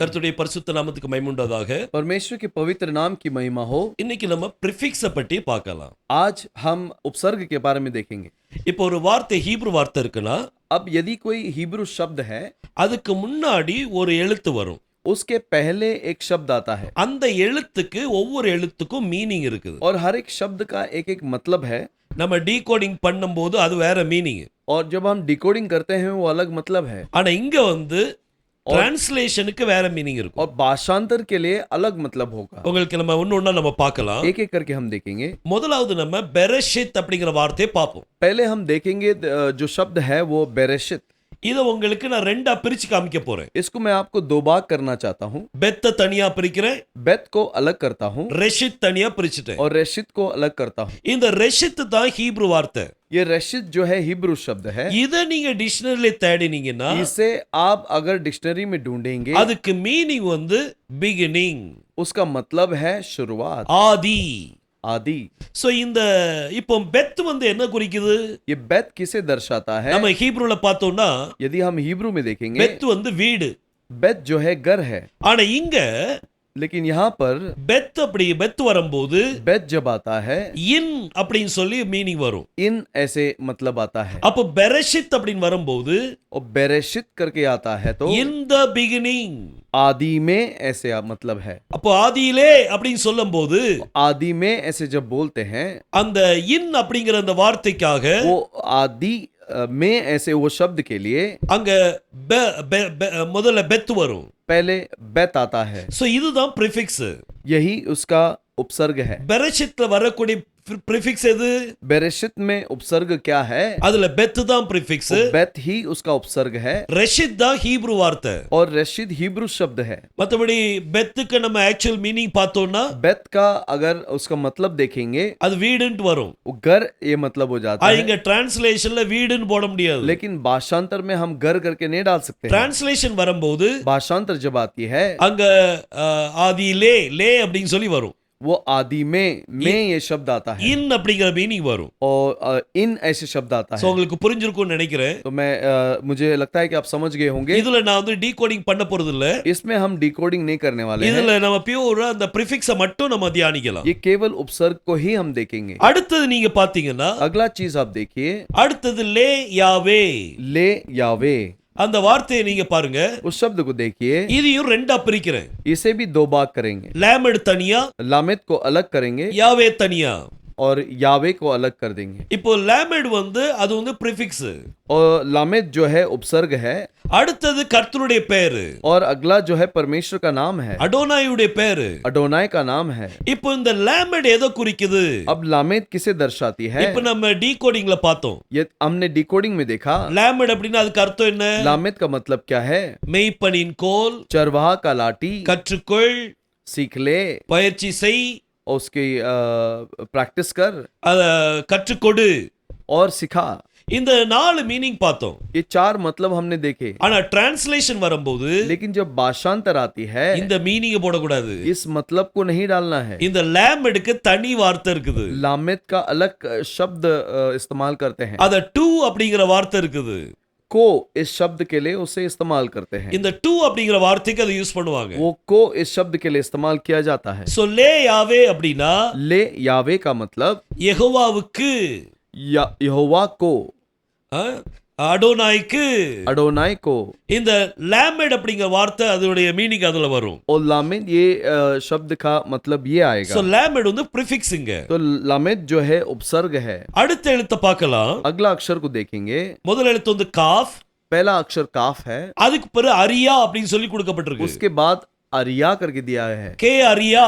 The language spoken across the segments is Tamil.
கர்த்தருடைய பரிசுத்த நாமத்துக்கு மகிமை உண்டாதாக. परमेश्वर के पवित्र नाम की महिमा हो। இன்னைக்கு நம்ம பிரிஃபிக்ஸ பற்றி பார்க்கலாம். आज हम उपसर्ग के बारे में देखेंगे। இப்போ ஒரு வார்த்தை ஹீப்ரு வார்த்தை இருக்குன்னா, अब यदि कोई हिब्रू शब्द है, அதுக்கு முன்னாடி ஒரு எழுத்து வரும். उसके पहले एक शब्द आता है அந்த எழுத்துக்கு ஒவ்வொரு எழுத்துக்கும் மீனிங் இருக்குது. और हर एक शब्द का एक एक मतलब है। நம்ம டீகோடிங் பண்ணும்போது அது வேற மீனிங். और जब हम डिकोडिंग करते हैं वो अलग मतलब है। ஆனா இங்க வந்து டிரான்ஸ்லேஷனுக்கு வேற மீனிங் இருக்கும். और भाषांतर के लिए अलग मतलब होगा। உங்களுக்கு நம்ம ஒண்ணு நம்ம பார்க்கலாம். एक एक करके हम देखेंगे। முதலாவது நம்ம பெரஷித் அப்படிங்கிற வார்த்தையை பார்ப்போம். पहले हम देखेंगे जो शब्द है वो बेरेशित। இதை உங்களுக்கு நான் ரெண்டா பிரிச்சு காமிக்க போறேன். इसको मैं आपको दो भाग करना चाहता हूँ। பெத்த தனியா பிரிக்கிறேன், बेत को अलग करता हूँ ரெஷித் தனியா பிரிச்சுட்டேன். और रेशित को अलग करता हूँ। இந்த ரெஷித் தான் ஹீப்ரு வார்த்தை. ये रेशित जो है हिब्रू शब्द है। இத நீங்க டிக்ஷனரியில தேடினீங்கன்னா इसे आप अगर डिक्शनरी में ढूंढेंगे அதுக்கு மீனிங் வந்து பிகினிங், उसका मतलब है शुरुआत, ஆதி. आदि। சோ இந்த இப்போ பெத் வந்து என்ன குறிக்குது? ये बेत किसे दर्शाता है? நம்ம ஹீப்ருல பார்த்தோம்னா यदि हम हिब्रू में देखेंगे பெத் வந்து வீடு. बेत जो है घर है। ஆனா இங்க लेकिन यहाँ पर பெத் அப்படி பெத் வரும்போது बेत जब आता है இன் அப்படின்னு சொல்லி மீனிங் வரும். इन ऐसे मतलब आता है। அப்போ பெரஷித் அப்படின்னு வரும்போது और बेरेशित करके आता है तो இன் த பிகினிங், आदि में ऐसे मतलब है। அப்போ ஆதியிலே அப்படின்னு சொல்லும்போது आदि में ऐसे जब बोलते हैं அந்த இன் அப்படிங்கிற அந்த வார்த்தைக்காக वो आदि में ऐसे वो शब्द के लिए அங்க முதல்ல பெத் வரும். पहले बेत आता है। சோ இதுதான் பிரிஃபிக்ஸ். यही उसका उपसर्ग है। பெரஷித்ல வரக்கூடிய பிரிஃபிக்ஸ் எது? बेरेशित में उपसर्ग क्या है? அதுல பெத் தான் பிரிஃபிக்ஸ். बेत ही उसका उपसर्ग है ரெஷித் தான் ஹீப்ரு வார்த்தை. और रेशिद हिब्रू शब्द है। மத்தபடி பெத்துக்கு நம்ம ஆக்சுவல் மீனிங் பார்த்தோம்னா बेत का अगर उसका मतलब देखेंगे அது வீடுன்னு வரும். वो घर ये मतलब हो जाता है। இங்க டிரான்ஸ்லேஷன்ல வீடுன்னு போட முடியாது. लेकिन भाषांतर में हम घर करके नहीं डाल सकते हैं। டிரான்ஸ்லேஷன் வரும்போது भाषांतर जब आती है அங்க ஆதியிலே லே அப்படின்னு சொல்லி வரும். वो आदि में ये शब्द आता है இன் அப்படிங்கிற மீனிங் வரும். और इन ऐसे शब्द आता சோ है। உங்களுக்கு புரிஞ்சிருக்கும்னு நினைக்கிறேன். तो मैं मुझे लगता है कि आप समझ गए होंगे। இதுல நான் வந்து டீகோடிங் பண்ண போறது இல்ல. इसमें हम डिकोडिंग नहीं करने वाले हैं। இதுல நம்ம பியூரா அந்த பிரிஃபிக்ஸ மட்டும் நம்ம தியானிக்கலாம். ये केवल उपसर्ग को ही हम देखेंगे। அடுத்தது நீங்க பாத்தீங்கன்னா अगला चीज आप देखिए, அடுத்தது லே யாவே. ले यावे। அந்த வார்த்தையை நீங்க பாருங்க. उस शब्द को देखिए, இதையும் ரெண்டா பிரிக்கிறேன். इसे भी दो भाग करेंगे। லேமட் தனியா, लामेद को अलग करेंगे யாவே தனியா. और यावे को अलग कर देंगे। இப்போ லேமட் வந்து அது வந்து பிரிஃபிக்ஸ். और लामेद जो है उपसर्ग है। அடுத்தது கர்த்தருடைய பேரு. और अगला जो है परमेश्वर का नाम है, அடோனாயுடைய பேரு. अडोनाय का नाम है। இப்போ இந்த லேமட் எதை குறிக்குது? अब लामेद किसे दर्शाती है? இப்போ நம்ம டீகோடிங்ல பார்த்தோம். ये हमने डिकोडिंग में देखा। லேமட் அப்படின்னா அதுக்கு அர்த்தம் என்ன? लामेद का मतलब क्या है? மெய்ப்பனின் கோல், चरवाहा का लाठी, கற்றுக்கொள், सीख ले பயிற்சி செய், और उसकी प्रैक्टिस कर அத கற்றுக்கொடு. और सिखा। இந்த நாலு மீனிங் பார்த்தோம். ये चार मतलब हमने देखे। ஆனா டிரான்ஸ்லேஷன் வரும்போது लेकिन जब भाषांतर आती है இந்த மீனிங் போடக்கூடாது. इस मतलब को नहीं डालना है। இந்த லேமடுக்கு தனி வார்த்தை இருக்குது. लामेद का अलग शब्द इस्तेमाल करते हैं। அத டூ அப்படிங்கிற வார்த்தை இருக்குது. को इस शब्द के लिए उसे इस्तेमाल करते हैं। இந்த டூ அப்படிங்கிற வார்த்தைக்கு அதை யூஸ் பண்ணுவாங்க. वो को इस शब्द के लिए इस्तेमाल किया जाता है। சோ லே யாவே அப்படினா ले यावे का मतलब யெகோவாவுக்கு, यहोवा को, அடோனாய்க்கு, अडोनाय को। இந்த லேமட் அப்படிங்கிற வார்த்தை அதோட மீனிங் அதுல வரும். और लामेद ये शब्द का मतलब ये आएगा। சோ லேமட் வந்து பிரிஃபிக்ஸ்ங்க. तो लामेद जो है उपसर्ग है। அடுத்த எழுத்தை பார்க்கலாம். अगला अक्षर को देखेंगे। முதல் எழுத்து வந்து காஃப். पहला अक्षर काफ है। அதுக்கு பிறகு அரியா அப்படின்னு சொல்லி கொடுக்கப்பட்டிருக்கு. उसके बाद अरिया करके दिया है। கே அரியா.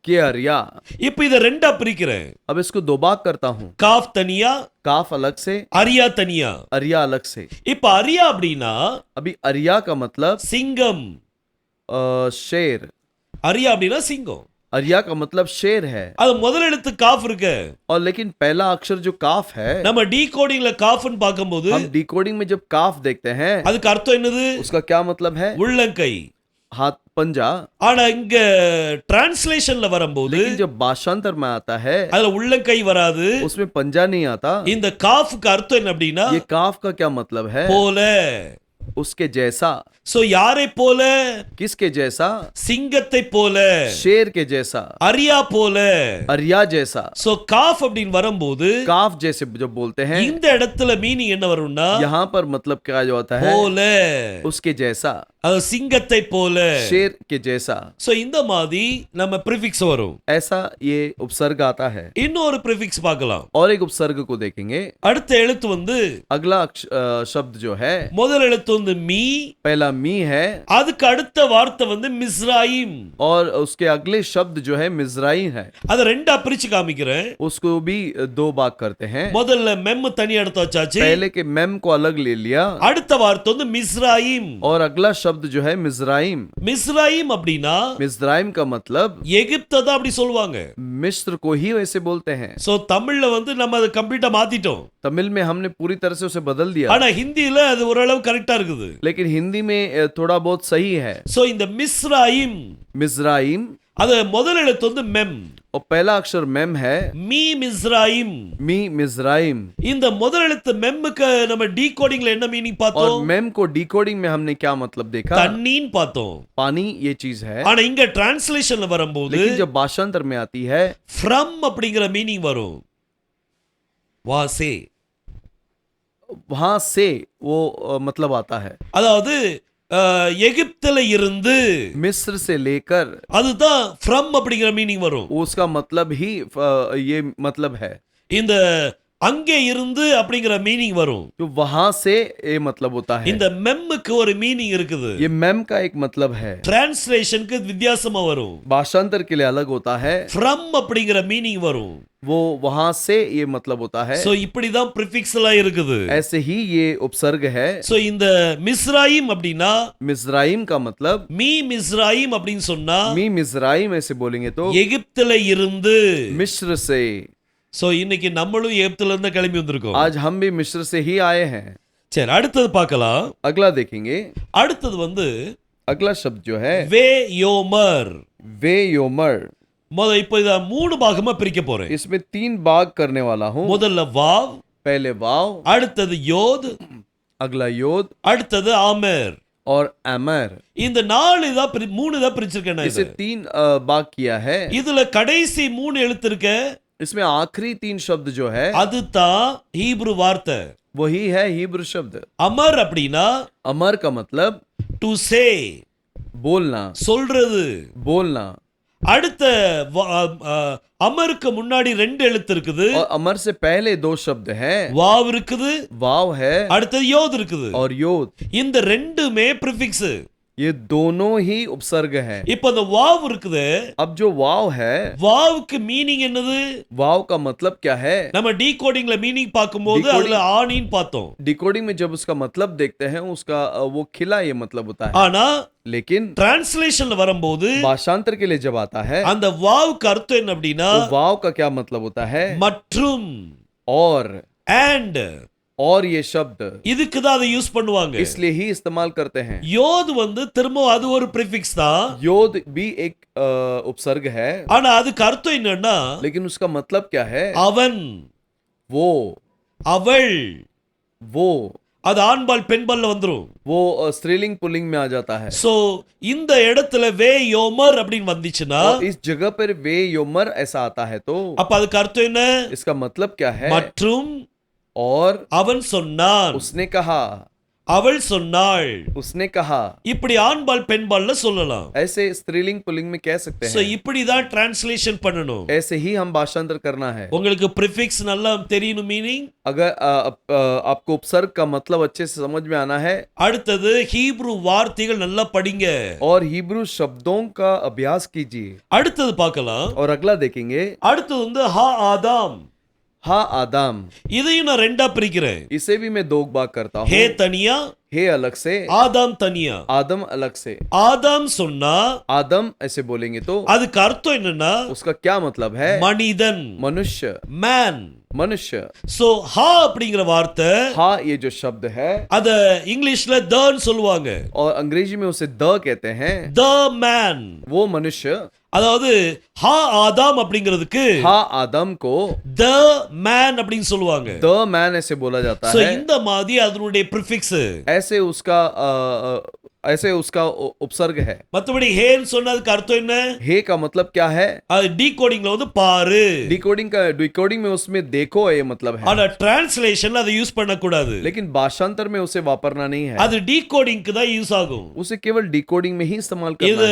के अरिया। இப்போ இத ரெண்டா பிரிக்கிறேன். अब इसको दो भाग करता हूँ। காஃப் தனியா, काफ अलग से, அரியா தனியா. अरिया अलग से। இப்போ அரியா அப்படினா अभी अरिया का मतलब சிங்கம். शेर। அரியா அப்படினா சிங்கம். अरिया का मतलब शेर है। அது முதல் எழுத்து காஃப் இருக்கு. और लेकिन पहला अक्षर जो काफ है, நம்ம டீகோடிங்ல காஃப்னு பாக்கும்போது हम डिकोडिंग में जब काफ देखते हैं அதுக்கு அர்த்தம் என்னது? उसका क्या मतलब है? உள்ளங்கை, हाथ, पंजा। ஆனா இங்க டிரான்ஸ்லேஷன்ல வரும்போது लेकिन जब भाषांतर में आता है அதுல உள்ளங்கை வராது. उसमें पंजा नहीं आता। இந்த காஃப்க்கு அர்த்தம் என்ன அப்படினா ये काफ का क्या मतलब है? போல, उसके जैसा। சோ யாரை போல? किसके जैसा? சிங்கத்தை போல, शेर के जैसा, அரியா போல. अरिया जैसा, சோ காஃப் அப்படின்னு வரும்போது काफ जैसे जब बोलते हैं, இந்த இடத்துல மீனிங் என்ன வரும்னா यहाँ पर मतलब क्या जो आता है, போல, उसके जैसा, அது சிங்கத்தை போல. शेर के जैसा, சோ இந்த மாதிரி நம்ம ப்ரிஃபிக்ஸ் வரும். ऐसा ये उपसर्ग आता है। இன்னொரு ப்ரிஃபிக்ஸ் பார்க்கலாம். और एक उपसर्ग को देखेंगे। அடுத்த எழுத்து வந்து अगला शब्द जो है, முதல் எழுத்து வந்து மீ, पहला मी है, அதுக்கு அடுத்த வார்த்தை வந்து மிஸ்ராயிம். और उसके अगले शब्द जो है मिज़राइम है। அத ரெண்டா பிரிச்சு காமிக்கிறேன். उसको भी दो भाग करते हैं। முதல்ல மெம் தனி எடுத்து வச்சாச்சு. पहले के मेम को अलग ले लिया, அடுத்த வார்த்தை வந்து மிஸ்ராயிம். और अगला शब्द जो है मिज़राइम। மிஸ்ராயிம் அப்படின்னா मिज़राइम का मतलब எகிப்தை தான் அப்படி சொல்லுவாங்க. मिस्र को ही वैसे बोलते हैं। சோ தமிழ்ல வந்து நம்ம அதை கம்ப்ளீட்டா மாத்திட்டோம். तमिल में हमने पूरी तरह से उसे बदल दिया, ஆனா ஹிந்தில அது ஓரளவு கரெக்டா இருக்குது. लेकिन हिंदी में थोड़ा बहुत सही है। சோ இந்த மிஸ்ராயிம், मिज़राइम, அது முதல் எழுத்து வந்து மெம், और पहला अक्षर मेम है, மீ மிஸ்ராயிம். मी मिज़राइम। இந்த முதல் எழுத்து மெம்முக்கு நம்ம டீகோடிங்ல என்ன மீனிங் और பார்த்தோம்? मेम को डिकोडिंग में हमने क्या मतलब देखा? தண்ணீன்னு பார்த்தோம். पानी ये चीज है। ஆனா இங்க டிரான்ஸ்லேஷன்ல வரும்போது लेकिन जब भाषांतर में आती है, from அப்படிங்கிற மீனிங் வரும். வாசே, वहां से वो मतलब आता है, அதாவது எகிப்துல இருந்து, मिस्र से लेकर, அதுதான் from அப்படிங்கிற மீனிங் வரும். उसका मतलब ही ये मतलब है। இந்த அங்கே இருந்து அப்படிங்கிற மீனிங் வரும். जो वहां से ये मतलब होता है। இந்த மெம்முக்கு ஒரு மீனிங் இருக்குது. ये मेम का एक मतलब है, டிரான்ஸ்லேஷனுக்கு வித்தியாசமா வரும். भाषांतर के लिए अलग होता है, from அப்படிங்கிற மீனிங் வரும். वो वहां से ये मतलब होता है। சோ இப்படி தான் பிரிஃபிக்ஸ் எல்லாம் இருக்குது. ऐसे ही ये उपसर्ग है। சோ இந்த மிஸ்ராயிம் அப்படினா, मिज़राइम का मतलब, மீ மிஸ்ராயிம் அப்படின்னு சொன்னா मी मिज़राइम ऐसे बोलेंगे तो எகிப்துல இருந்து. मिस्र से। சோ இன்னைக்கு நம்மளும் எகிப்துல இருந்து கிளம்பி வந்திருக்கோம். आज हम भी मिस्र से ही आए हैं। சரி, அடுத்தது பார்க்கலாம். अगला देखेंगे। அடுத்தது வந்து अगला शब्द जो है வே யோமர். वे योमर। இப்போ இத மூணு பாகமா பிரிக்க போறேன். इसमें 3 भाग करने वाला हूं। முதல்ல வாவ், पहले वाव, அடுத்தது யோத், अगला योद, அடுத்தது ஆமர். और अमर। இந்த நாலு தான் மூணு தான் பிரிச்சிருக்கேன் நான். इसे 3 भाग किया है। இதுல கடைசி மூணு எழுத்து இருக்க, इसमें आखिरी 3 शब्द जो है அதுதான் ஹீப்ரு வார்த்தை. वही है हिब्रू शब्द। அமர் அப்படின்னா अमर का मतलब டு சே, बोलना, சொல்றது. बोलना। அடுத்த அமருக்கு முன்னாடி ரெண்டு எழுத்து இருக்குது. और अमर से पहले 2 शब्द हैं, வாவ் இருக்குது, वाव है அடுத்தது யோத் இருக்குது. और योद। இந்த ரெண்டுமே பிரிஃபிக்ஸ். ये दोनों ही उपसर्ग हैं। இப்போ அந்த வாவ் இருக்குது, अब जो वाव है, வாவுக்கு மீனிங் என்னது? वाव का मतलब क्या है? நம்ம டீகோடிங்ல மீனிங் பார்க்கும்போது Decoding- அதுல ஆணின்னு பார்த்தோம். डिकोडिंग में जब उसका मतलब देखते हैं, उसका वो खिला ये मतलब होता है। ஆனா लेकिन டிரான்ஸ்லேஷன்ல வரும்போது भाषांतर के लिए जब आता है, அந்த வாவுக்கு அர்த்தம் என்ன அப்படின்னா तो वाव का क्या मतलब होता है? மற்றும், और ये शब्द இதுக்கு தான் அதை யூஸ் பண்ணுவாங்க. इसलिए ही इस्तेमाल करते हैं। யோத் வந்து திரும்ப அது ஒரு பிரிஃபிக்ஸ் தான். योद भी एक उपसर्ग है, ஆனா அதுக்கு அர்த்தம் என்னன்னா लेकिन उसका मतलब क्या है? அவன், वो, அவள். वो அது ஆண்பால் பெண்பால்ல வந்துரும். वो स्त्रीलिंग पुल्लिंग में आ जाता है। சோ இந்த இடத்துல வே யோமர் அப்படின்னு வந்துச்சுன்னா और इस जगह पर वे योमर ऐसा आता है तो அப்ப அதுக்கு அர்த்தம் என்ன? इसका मतलब क्या है? மற்றும், और அவன் சொன்னான், उसने कहा, அவள் சொன்னாள். उसने कहा। இப்படி ஆண்பால் பெண்பால்ல சொல்லலாம். ऐसे स्त्रीलिंग पुल्लिंग में कह सकते சோ हैं। இப்படி தான் டிரான்ஸ்லேஷன் பண்ணணும். ऐसे ही हम भाषांतर करना है। உங்களுக்கு பிரிஃபிக்ஸ் நல்லா தெரியணும் மீனிங். अगर आपको उपसर्ग का मतलब अच्छे से समझ में आना है, அடுத்தது ஹீப்ரு வார்த்தைகள் நல்லா படிங்க. और हिब्रू शब्दों का अभ्यास कीजिए। அடுத்தது பார்க்கலாம். और अगला देखेंगे, அடுத்தது வந்து ஹா ஆதாம். हा आदाम। இதையும் நான் ரெண்டா பிரிக்கிறேன். इसे भी मैं 2 भाग करता ஹே हूँ। தனியா, हे अलग से, ஆதாம் தனியா. आदम अलग से। ஆதாம் சொன்னா आदम ऐसे बोलेंगे तो அதுக்கு அர்த்தம் என்னன்னா उसका क्या मतलब है? மனிதன், मनुष्य, மேன். मनुष्य। சோ ஹா அப்படிங்கிற வார்த்தை हा ये जो शब्द है, அத இங்கிலீஷ்ல தன்னு சொல்லுவாங்க. और अंग्रेजी में उसे द कहते हैं। த மேன், वो मनुष्य। அதாவது ஹா ஆதாம் அப்படிங்கிறதுக்கு हा आदम को த மேன் அப்படின்னு சொல்லுவாங்க. द मैन ऐसे बोला जाता சோ है। இந்த மாதிரி அதனுடைய பிரிஃபிக்ஸ். ऐसे उसका ऐसे उसका उपसर्ग है। மத்தபடி ஹேன்னு சொன்னதுக்கு அர்த்தம் என்ன? हे का मतलब क्या है? அது டீகோடிங்ல வந்து பாரு. डिकोडिंग में उसमें देखो ये मतलब है, ஆனா டிரான்ஸ்லேஷன்ல அதை யூஸ் பண்ண கூடாது. लेकिन भाषांतर में उसे वापरना नहीं है। அது டீகோடிங்க்கு தான் யூஸ் ஆகும். उसे केवल डिकोडिंग में ही इस्तेमाल करना இது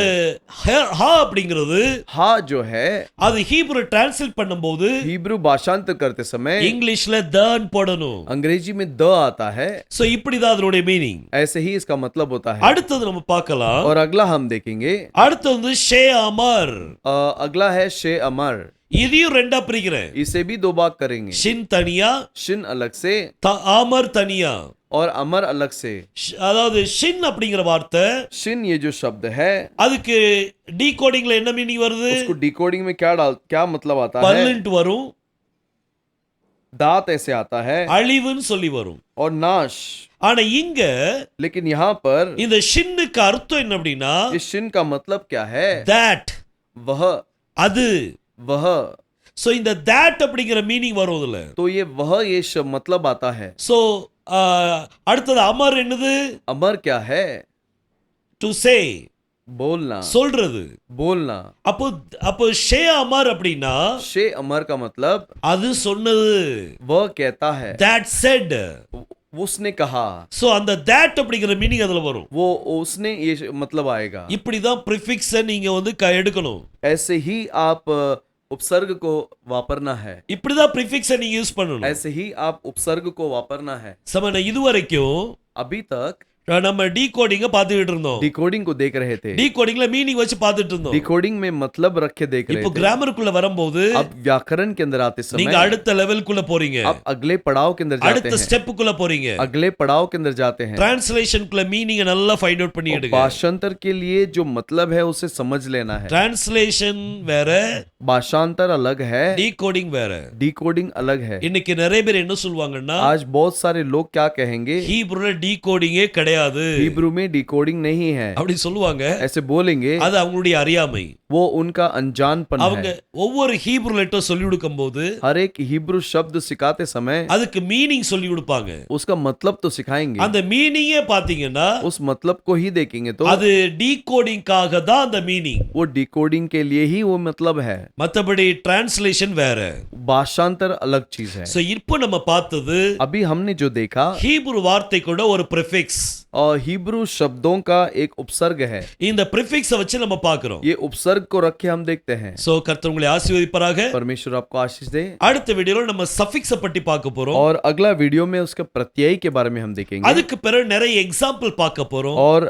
है। ஹா அப்படிங்கிறது हा जो है, அது ஹீப்ரு டிரான்ஸ்லேட் பண்ணும்போது हिब्रू भाषांतर करते समय இங்கிலீஷ்ல தான் போடணும். अंग्रेजी में द आता है, சோ இப்படிதான் அதனுடைய மீனிங். ऐसे ही इसका मतलब होता है। அடுத்தது நம்ம பார்க்கலாம். और अगला हम देखेंगे, அடுத்து வந்து ஷே அமர். अगला है शे अमर। இதையும் ரெண்டா பிரிக்கிறேன். इसे भी दो भाग करेंगे, ஷின் தனியா, शिन अलग से அமர் தனியா. और अमर अलग से। அதாவது ஷின் அப்படிங்கிற வார்த்தை, शिन ये जो शब्द है, அதுக்கு டீகோடிங்ல என்ன மீனிங் வருது? उसको डिकोडिंग में क्या मतलब आता है? பல்லுன்ட்டு வரும், दांत ऐसे आता है, அழிவுன்னு சொல்லி வரும். और नाश। ஆனா இங்க लेकिन यहाँ पर இந்த ஷின்னுக்கு அர்த்தம் என்ன அப்படின்னா, इस शिन का मतलब क्या है? that, वह, அது. वह। சோ இந்த that அப்படிங்கிற மீனிங் வரும் இதுல. तो ये वह ये मतलब आता है। சோ அடுத்தது அமர் என்னது? अमर क्या है? டு சே, बोलना, சொல்றது. बोलना। அப்போ ஷே அமர் அப்படின்னா शे अमर का मतलब அது சொன்னது, वह कहता है, that said. उसने कहा। சோ அந்த that அப்படிங்கிற மீனிங் அதுல வரும். वो उसने ये मतलब आएगा। இப்படிதான் ப்ரிஃபிக்ஸ நீங்க வந்து எடுக்கணும். ऐसे ही आप उपसर्ग को वापरना है, இப்படிதான் ப்ரிஃபிக்ஸ நீங்க யூஸ் பண்ணணும். ऐसे ही आप उपसर्ग को वापरना है। சமன இதுவரைக்கும் अभी तक நம்ம டீகோடிங்க பார்த்துட்டு இருந்தோம். डिकोडिंग को देख रहे थे, டீகோடிங்ல மீனிங் வச்சு பார்த்துட்டு இருந்தோம். डिकोडिंग में मतलब रख के देख रहे இப்போ थे। கிராமருக்குள்ள வரும்போது अब व्याकरण के अंदर आते நீங்க समय அடுத்த லெவலுக்குள்ள போறீங்க, आप अगले पड़ाव के अंदर जाते அடுத்த हैं, ஸ்டெப்புக்குள்ள போறீங்க. अगले पड़ाव के अंदर जाते हैं। டிரான்ஸ்லேஷனுக்குள்ள மீனிங் நல்லா ஃபைண்ட் அவுட் பண்ணி எடுங்க. भाषांतर के लिए जो मतलब है उसे समझ लेना है। டிரான்ஸ்லேஷன் வேற, भाषांतर अलग है, டீகோடிங் வேற. डिकोडिंग अलग है। இன்னைக்கு நிறைய பேர் என்ன சொல்வாங்கன்னா, आज बहुत सारे लोग क्या कहेंगे? ஹீப்ருல டீகோடிங்கே கிடையாது हिब्रू में डिकोडिंग नहीं है, அப்படி சொல்லுவாங்க. ऐसे बोलेंगे। அது அவங்களுடைய அறியாமை. वो उनका अनजानपन அவங்க है। ஒவ்வொரு ஹீப்ரு லெட்டர் சொல்லி கொடுக்கும்போது हर एक हिब्रू शब्द सिखाते समय அதுக்கு மீனிங் சொல்லி கொடுப்பாங்க. उसका मतलब तो सिखाएंगे, அந்த மீனிங்கே பாத்தீங்கன்னா उस मतलब को ही देखेंगे तो அது டீகோடிங்காக தான் அந்த மீனிங். वो डिकोडिंग के लिए ही वो मतलब है, மத்தபடி டிரான்ஸ்லேஷன் வேற. भाषांतर अलग चीज है। சோ இப்போ நம்ம பார்த்தது अभी हमने जो देखा, ஹீப்ரு வார்த்தை கூட ஒரு ப்ரிஃபிக்ஸ். और हिब्रू शब्दों का एक उपसर्ग है। இந்த ப்ரிஃபிக்ஸை வச்சு நம்ம பார்க்கிறோம். ये उपसर्ग को रख के हम देखते हैं। சோ கர்த்தர் உங்களை ஆசீர்வதிப்பாராக. परमेश्वर आपको आशीष दे। அடுத்த வீடியோல நம்ம சஃபிக்ஸை பத்தி பார்க்க போறோம். और अगला वीडियो में उसका प्रत्यय के बारे में हम देखेंगे, அதுக்கு பிறகு நிறைய எக்ஸாம்பிள் பார்க்க போறோம். और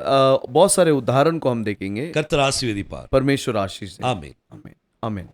बहुत सारे उदाहरण को हम देखेंगे। கர்த்தர் ஆசீர்வதிப்பார். परमेश्वर आशीष दे। ஆமென். आमीन, आमीन।